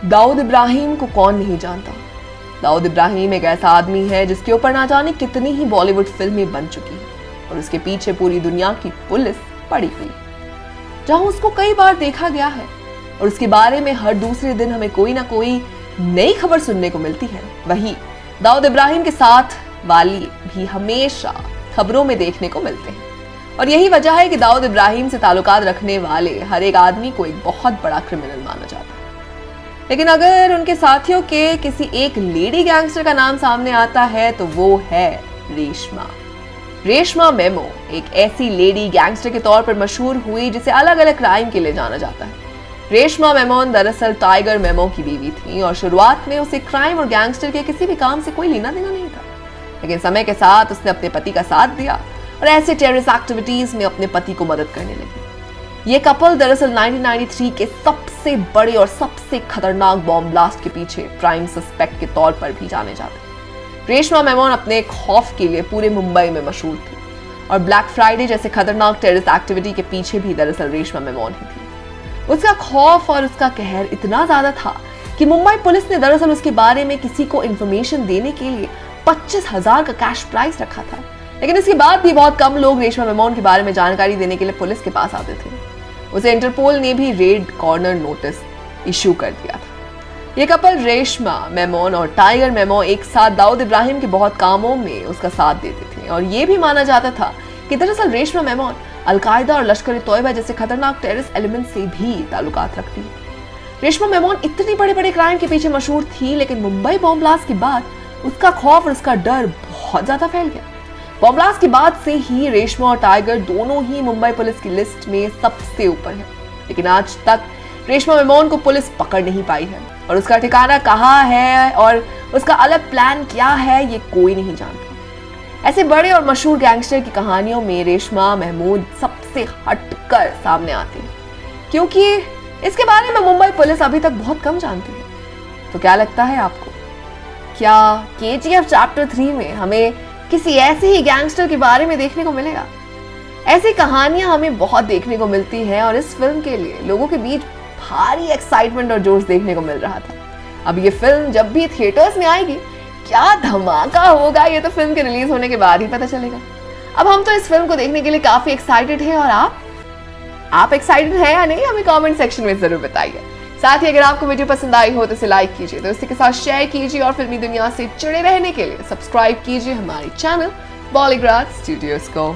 दाऊद इब्राहिम को कौन नहीं जानता। दाऊद इब्राहिम एक ऐसा आदमी है जिसके ऊपर ना जाने कितनी ही बॉलीवुड फिल्में बन चुकी हैं और उसके पीछे पूरी दुनिया की पुलिस पड़ी हुई है, जहां उसको कई बार देखा गया है और उसके बारे में हर दूसरे दिन हमें कोई ना कोई नई खबर सुनने को मिलती है। वही दाऊद इब्राहिम के साथ वाली भी हमेशा खबरों में देखने को मिलते हैं और यही वजह है कि दाऊद इब्राहिम से ताल्लुकात रखने वाले हर एक आदमी को एक बहुत बड़ा क्रिमिनल माना जाता है। लेकिन अगर उनके साथियों के किसी एक लेडी गैंगस्टर का नाम सामने आता है तो वो है रेशमा। रेशमा मेमो एक ऐसी लेडी गैंगस्टर के तौर पर मशहूर हुई जिसे अलग अलग क्राइम के लिए जाना जाता है। रेशमा मेमोन दरअसल टाइगर मेमो की बीवी थी और शुरुआत में उसे क्राइम और गैंगस्टर के किसी भी काम से कोई लेना देना नहीं था, लेकिन समय के साथ उसने अपने पति का साथ दिया और ऐसे टेररिस्ट एक्टिविटीज में अपने पति को मदद करने लगी। ये कपल दरअसल 1993 के सबसे बड़े और सबसे खतरनाक बॉम्ब ब्लास्ट के पीछे प्राइम सस्पेक्ट के तौर पर भी जाने जाते हैं। रेशमा मेमोन अपने खौफ के लिए पूरे मुंबई में मशहूर थी और ब्लैक फ्राइडे जैसे खतरनाक टेररिस्ट एक्टिविटी के पीछे भी दरअसल रेशमा मेमोन ही थी। उसका खौफ और उसका कहर इतना ज्यादा था कि मुंबई पुलिस ने दरअसल उसके बारे में किसी को इंफॉर्मेशन देने के लिए 25,000 का कैश प्राइज रखा था, लेकिन इसके बाद भी बहुत कम लोग रेशमा मेमोन के बारे में जानकारी देने के लिए पुलिस के पास आते थे। उसे इंटरपोल ने भी रेड कॉर्नर नोटिस इश्यू कर दिया था। ये कपल रेशमा मेमोन और टाइगर मेमो एक साथ दाऊद इब्राहिम के बहुत कामों में उसका साथ देते थे और ये भी माना जाता था कि दरअसल रेशमा मेमोन अलकायदा और लश्कर ए तोयबा जैसे खतरनाक टेररिस्ट एलिमेंट से भी ताल्लुकात रखती है। रेशमा मेमोन इतनी बड़े बड़े क्राइम के पीछे मशहूर थी, लेकिन मुंबई बॉम्ब ब्लास्ट के बाद उसका खौफ और उसका डर बहुत ज्यादा फैल गया। बॉम्ब ब्लास्ट के बाद से ही रेशमा और टाइगर दोनों ही मुंबई पुलिस की लिस्ट में सबसे ऊपर है, लेकिन आज तक रेशमा मेमोन को पुलिस पकड़ नहीं पाई है और उसका ठिकाना कहाँ है और उसका अलग प्लान क्या है ये कोई नहीं जानता। ऐसे बड़े और मशहूर गैंगस्टर की कहानियों में रेशमा महमूद सबसे हटकर सामने आती है, क्योंकि इसके बारे में मुंबई पुलिस अभी तक बहुत कम जानती है। तो क्या लगता है आपको, क्या KGF चैप्टर 3 में हमें किसी ऐसे ही गैंगस्टर के बारे में देखने को मिलेगा? ऐसी कहानियां हमें बहुत देखने को मिलती हैं और इस फिल्म के लिए लोगों के बीच भारी एक्साइटमेंट और जोश देखने को मिल रहा था। अब ये फिल्म जब भी थिएटर्स में आएगी, क्या धमाका होगा ये तो फिल्म के रिलीज होने के बाद ही पता चलेगा। अब हम तो इस फिल्म को देखने के लिए काफी एक्साइटेड हैं, और आप एक्साइटेड हैं या नहीं, हमें कमेंट सेक्शन में जरूर बताइए। साथ ही अगर आपको वीडियो पसंद आई हो तो इसे लाइक कीजिए, दोस्तों के साथ शेयर कीजिए और फिल्मी दुनिया से जुड़े रहने के लिए सब्सक्राइब कीजिए हमारे चैनल बॉलीग्राड स्टूडियोज को।